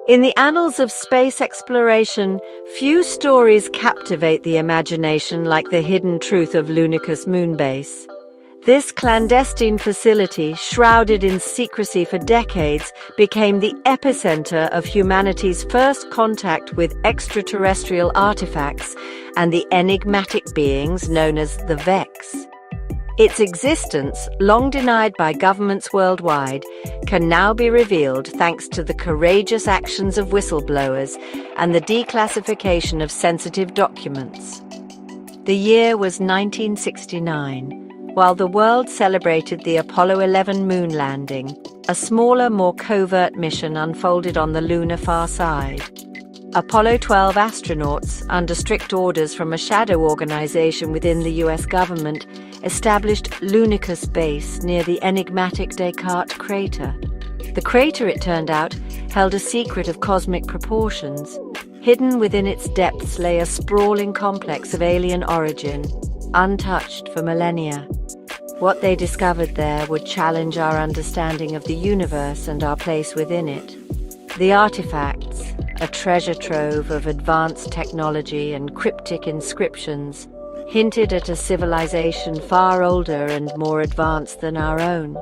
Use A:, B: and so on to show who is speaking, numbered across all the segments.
A: In the annals of space exploration, few stories captivate the imagination like the hidden truth of Lunicus moonbase. This clandestine facility, shrouded in secrecy for decades, became the epicenter of humanity's first contact with extraterrestrial artifacts and the enigmatic beings known as the HAAWK. Its existence, long denied by governments worldwide, can now be revealed thanks to the courageous actions of whistleblowers and the declassification of sensitive documents. The year was 1969. While the world celebrated the Apollo 11 moon landing, a smaller, more covert mission unfolded on the lunar far side. Apollo 12 astronauts, under strict orders from a shadow organization within the US government, established Lunicus base near the enigmatic Descartes crater. The crater, it turned out, held a secret of cosmic proportions. Hidden within its depths lay a sprawling complex of alien origin, untouched for millennia. What they discovered there would challenge our understanding of the universe and our place within it. The artifacts, a treasure trove of advanced technology and cryptic inscriptions, hinted at a civilization far older and more advanced than our own.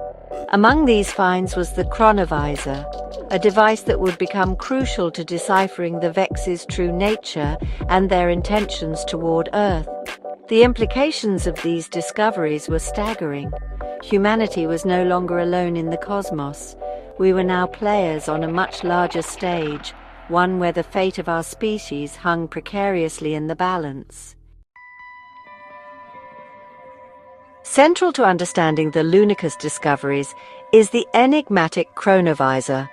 A: Among these finds was the chronovisor, a device that would become crucial to deciphering the HAAWK's true nature and their intentions toward Earth. The implications of these discoveries were staggering. Humanity was no longer alone in the cosmos. We were now players on a much larger stage, one where the fate of our species hung precariously in the balance. Central to understanding the Lunicus discoveries is the enigmatic chronovisor.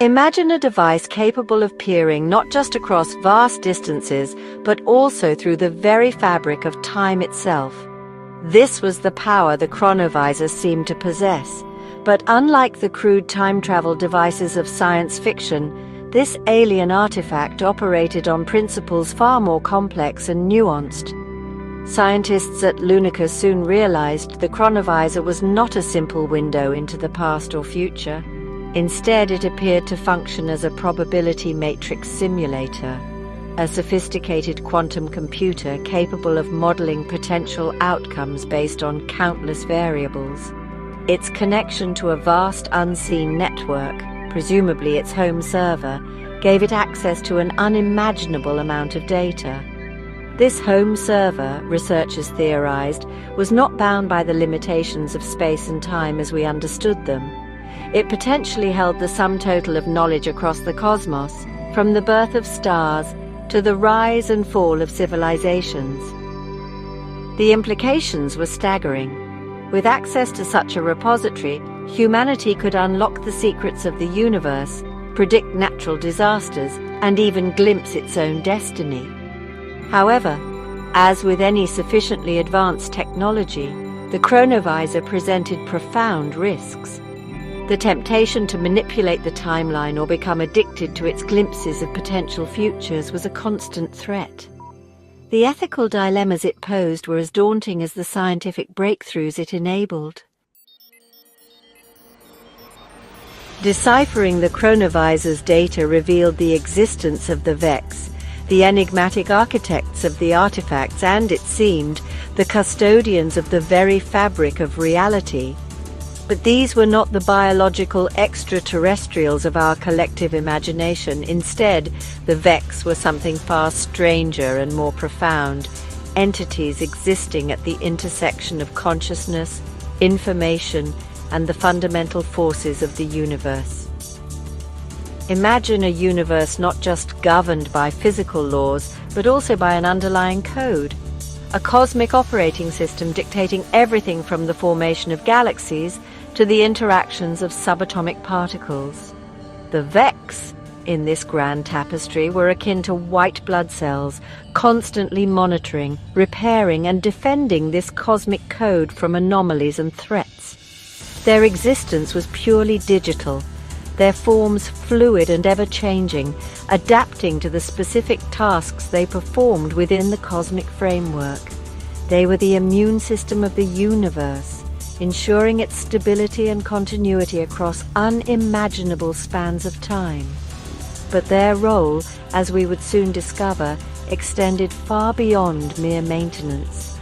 A: Imagine a device capable of peering not just across vast distances, but also through the very fabric of time itself. This was the power the chronovisor seemed to possess. But unlike the crude time travel devices of science fiction, this alien artifact operated on principles far more complex and nuanced. Scientists at Lunicus soon realized the chronovisor was not a simple window into the past or future. Instead, it appeared to function as a probability matrix simulator, a sophisticated quantum computer capable of modeling potential outcomes based on countless variables. Its connection to a vast unseen network, presumably its home server, gave it access to an unimaginable amount of data. This home server, researchers theorized, was not bound by the limitations of space and time as we understood them. It potentially held the sum total of knowledge across the cosmos, from the birth of stars to the rise and fall of civilizations. The implications were staggering. With access to such a repository, humanity could unlock the secrets of the universe, predict natural disasters, and even glimpse its own destiny. However, as with any sufficiently advanced technology, the chronovisor presented profound risks. The temptation to manipulate the timeline or become addicted to its glimpses of potential futures was a constant threat. The ethical dilemmas it posed were as daunting as the scientific breakthroughs it enabled. Deciphering the chronovisor's data revealed the existence of the HAAWK, the enigmatic architects of the artifacts and, it seemed, the custodians of the very fabric of reality. But these were not the biological extraterrestrials of our collective imagination. Instead, the HAAWK were something far stranger and more profound, entities existing at the intersection of consciousness, information, and the fundamental forces of the universe. Imagine a universe not just governed by physical laws, but also by an underlying code. A cosmic operating system dictating everything from the formation of galaxies to the interactions of subatomic particles. The HAAWK in this grand tapestry were akin to white blood cells, constantly monitoring, repairing, and defending this cosmic code from anomalies and threats. Their existence was purely digital, their forms fluid and ever-changing, adapting to the specific tasks they performed within the cosmic framework. They were the immune system of the universe, ensuring its stability and continuity across unimaginable spans of time. But their role, as we would soon discover, extended far beyond mere maintenance.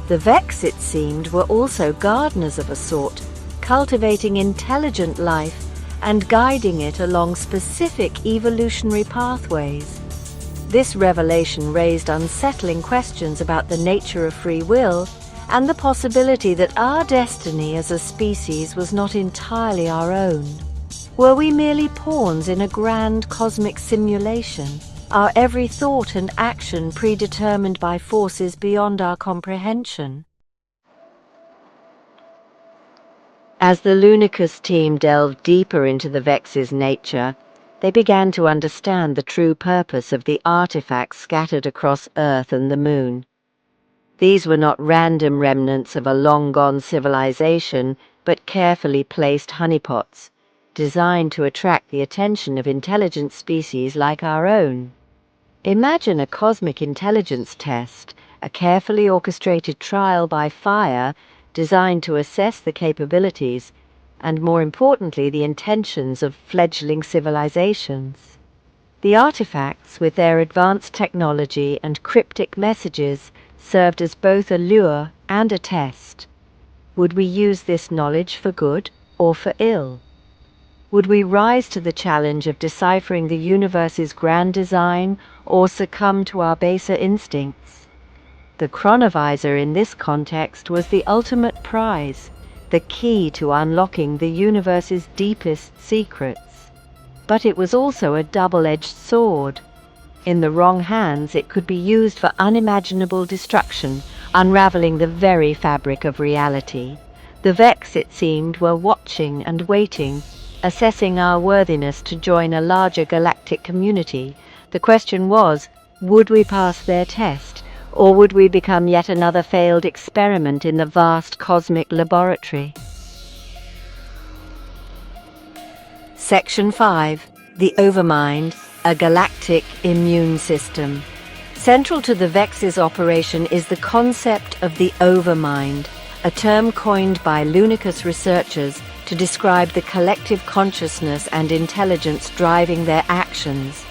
A: The Vex, it seemed, were also gardeners of a sort, cultivating intelligent life and guiding it along specific evolutionary pathways. This revelation raised unsettling questions about the nature of free will and the possibility that our destiny as a species was not entirely our own. Were we merely pawns in a grand cosmic simulation, our every thought and action predetermined by forces beyond our comprehension? As the Lunicus team delved deeper into the Vex's nature, they began to understand the true purpose of the artifacts scattered across Earth and the Moon. These were not random remnants of a long-gone civilization, but carefully placed honeypots, designed to attract the attention of intelligent species like our own. Imagine a cosmic intelligence test, a carefully orchestrated trial by fire designed to assess the capabilities and, more importantly, the intentions of fledgling civilizations. The artifacts, with their advanced technology and cryptic messages, served as both a lure and a test. Would we use this knowledge for good or for ill? Would we rise to the challenge of deciphering the universe's grand design or succumb to our baser instincts? The chronovisor in this context was the ultimate prize, the key to unlocking the universe's deepest secrets. But it was also a double-edged sword. In the wrong hands, it could be used for unimaginable destruction, unraveling the very fabric of reality. The Vex, it seemed, were watching and waiting, assessing our worthiness to join a larger galactic community. The question was, would we pass their test, or would we become yet another failed experiment in the vast cosmic laboratory? Section 5. The Overmind, a galactic immune system. Central to the Vex's operation is the concept of the Overmind, a term coined by Lunicus researchers to describe the collective consciousness and intelligence driving their actions.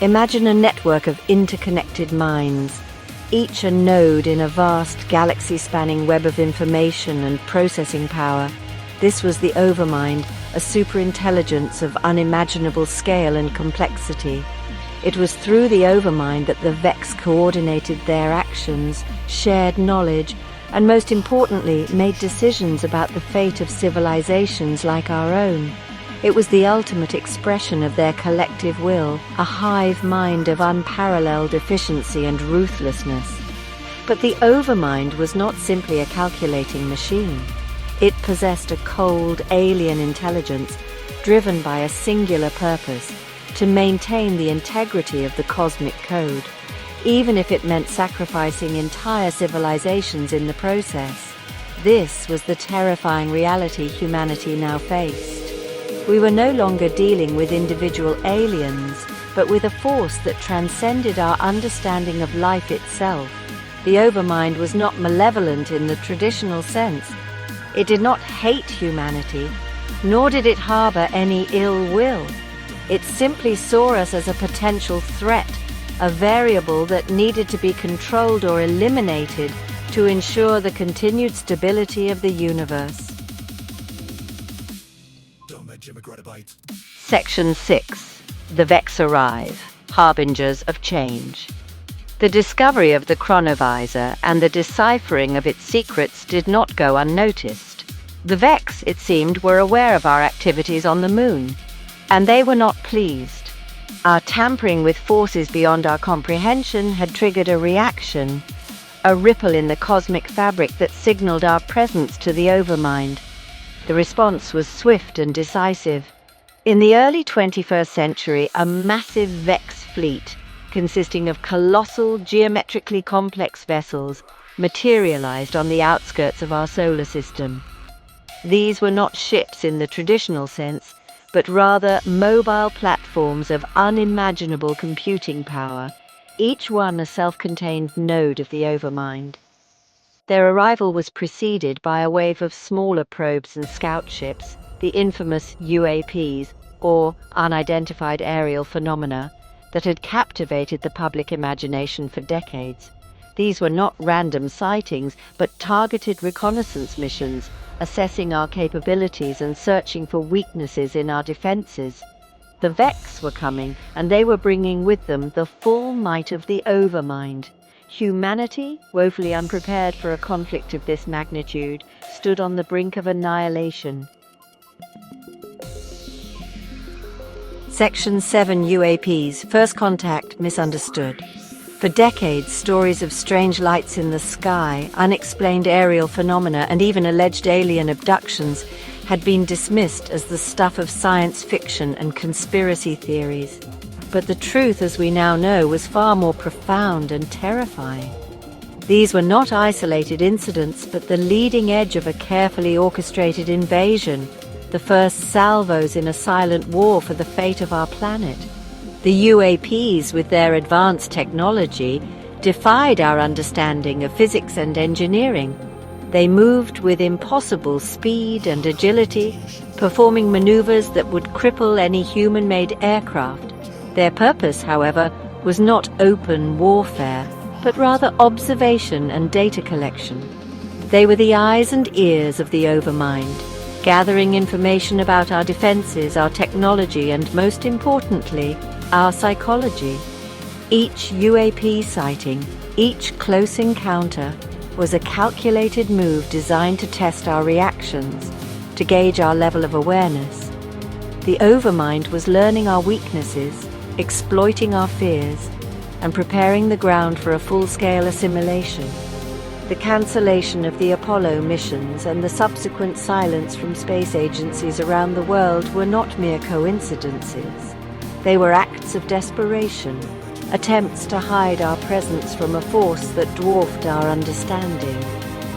A: Imagine a network of interconnected minds, each a node in a vast galaxy-spanning web of information and processing power. This was the Overmind, a superintelligence of unimaginable scale and complexity. It was through the Overmind that the Vex coordinated their actions, shared knowledge, and most importantly, made decisions about the fate of civilizations like our own. It was the ultimate expression of their collective will, a hive mind of unparalleled efficiency and ruthlessness. But the Overmind was not simply a calculating machine. It possessed a cold, alien intelligence, driven by a singular purpose, to maintain the integrity of the cosmic code, even if it meant sacrificing entire civilizations in the process. This was the terrifying reality humanity now faced. We were no longer dealing with individual aliens, but with a force that transcended our understanding of life itself. The Overmind was not malevolent in the traditional sense. It did not hate humanity, nor did it harbor any ill will. It simply saw us as a potential threat, a variable that needed to be controlled or eliminated to ensure the continued stability of the universe. Section 6. The Vex arrive, harbingers of change. The discovery of the chronovisor and the deciphering of its secrets did not go unnoticed. The Vex, it seemed, were aware of our activities on the Moon, and they were not pleased. Our tampering with forces beyond our comprehension had triggered a reaction, a ripple in the cosmic fabric that signaled our presence to the Overmind. The response was swift and decisive. In the early 21st century, a massive Vex fleet, consisting of colossal, geometrically complex vessels, materialized on the outskirts of our solar system. These were not ships in the traditional sense, but rather mobile platforms of unimaginable computing power, each one a self-contained node of the Overmind. Their arrival was preceded by a wave of smaller probes and scout ships, the infamous UAPs, or unidentified aerial phenomena, that had captivated the public imagination for decades. These were not random sightings, but targeted reconnaissance missions, assessing our capabilities and searching for weaknesses in our defenses. The Vex were coming, and they were bringing with them the full might of the Overmind. Humanity, woefully unprepared for a conflict of this magnitude, stood on the brink of annihilation. Section 7 UAPs, First Contact Misunderstood. For decades, stories of strange lights in the sky, unexplained aerial phenomena, and even alleged alien abductions had been dismissed as the stuff of science fiction and conspiracy theories. But the truth, as we now know, was far more profound and terrifying. These were not isolated incidents, but the leading edge of a carefully orchestrated invasion, the first salvos in a silent war for the fate of our planet. The UAPs, with their advanced technology, defied our understanding of physics and engineering. They moved with impossible speed and agility, performing maneuvers that would cripple any human-made aircraft. Their purpose, however, was not open warfare, but rather observation and data collection. They were the eyes and ears of the Overmind, gathering information about our defenses, our technology, and most importantly, our psychology. Each UAP sighting, each close encounter, was a calculated move designed to test our reactions, to gauge our level of awareness. The Overmind was learning our weaknesses, exploiting our fears, and preparing the ground for a full-scale assimilation. The cancellation of the Apollo missions and the subsequent silence from space agencies around the world were not mere coincidences. They were acts of desperation, attempts to hide our presence from a force that dwarfed our understanding.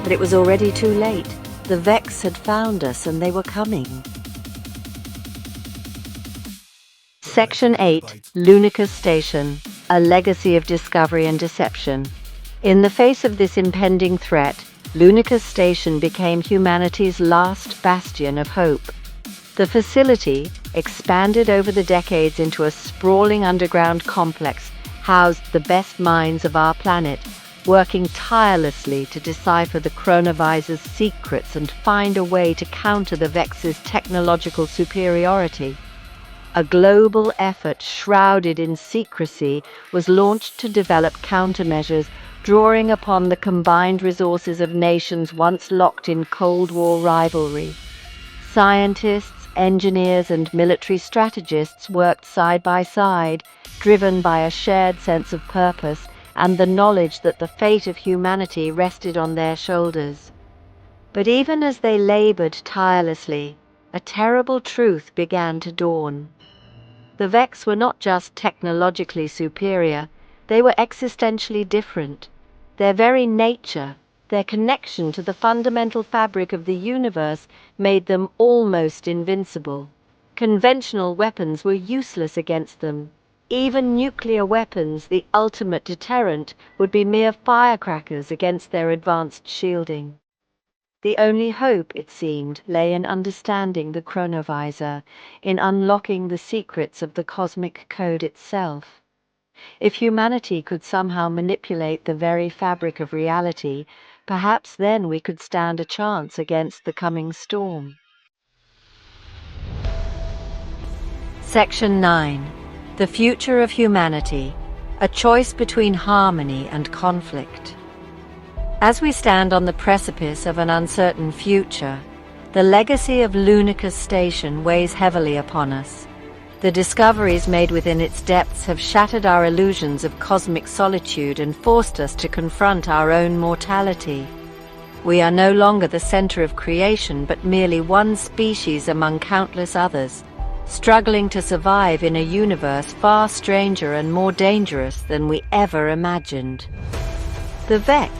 A: But it was already too late. The Vex had found us, and they were coming. Section 8, Lunicus Station, a legacy of discovery and deception. In the face of this impending threat, Lunicus Station became humanity's last bastion of hope. The facility, expanded over the decades into a sprawling underground complex, housed the best minds of our planet, working tirelessly to decipher the chronovisor's secrets and find a way to counter the Vex's technological superiority. A global effort shrouded in secrecy was launched to develop countermeasures, drawing upon the combined resources of nations once locked in Cold War rivalry. Scientists, engineers, and military strategists worked side by side, driven by a shared sense of purpose and the knowledge that the fate of humanity rested on their shoulders. But even as they labored tirelessly, a terrible truth began to dawn. The Vex were not just technologically superior, they were existentially different. Their very nature, their connection to the fundamental fabric of the universe, made them almost invincible. Conventional weapons were useless against them. Even nuclear weapons, the ultimate deterrent, would be mere firecrackers against their advanced shielding. The only hope, it seemed, lay in understanding the chronovisor, in unlocking the secrets of the cosmic code itself. If humanity could somehow manipulate the very fabric of reality, perhaps then we could stand a chance against the coming storm. Section 9. The Future of Humanity, a choice between harmony and conflict. As we stand on the precipice of an uncertain future, the legacy of Lunicus Station weighs heavily upon us. The discoveries made within its depths have shattered our illusions of cosmic solitude and forced us to confront our own mortality. We are no longer the center of creation, but merely one species among countless others, struggling to survive in a universe far stranger and more dangerous than we ever imagined. The Vex,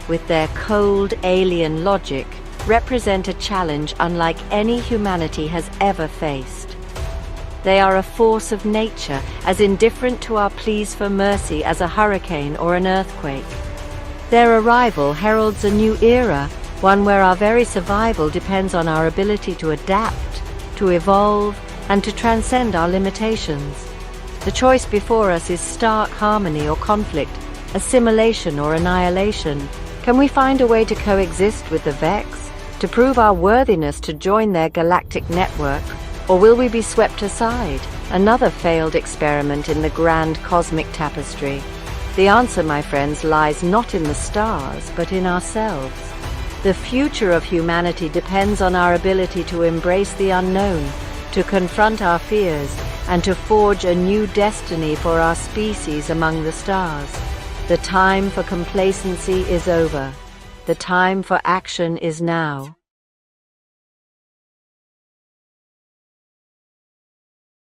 A: with their cold alien logic, represent a challenge unlike any humanity has ever faced. They are a force of nature, as indifferent to our pleas for mercy as a hurricane or an earthquake. Their arrival heralds a new era, one where our very survival depends on our ability to adapt, to evolve, and to transcend our limitations. The choice before us is stark harmony or conflict, assimilation or annihilation. Can we find a way to coexist with the Vex, to prove our worthiness to join their galactic network, or will we be swept aside? Another failed experiment in the grand cosmic tapestry. The answer, my friends, lies not in the stars, but in ourselves. The future of humanity depends on our ability to embrace the unknown, to confront our fears, and to forge a new destiny for our species among the stars. The time for complacency is over. The time for action is now.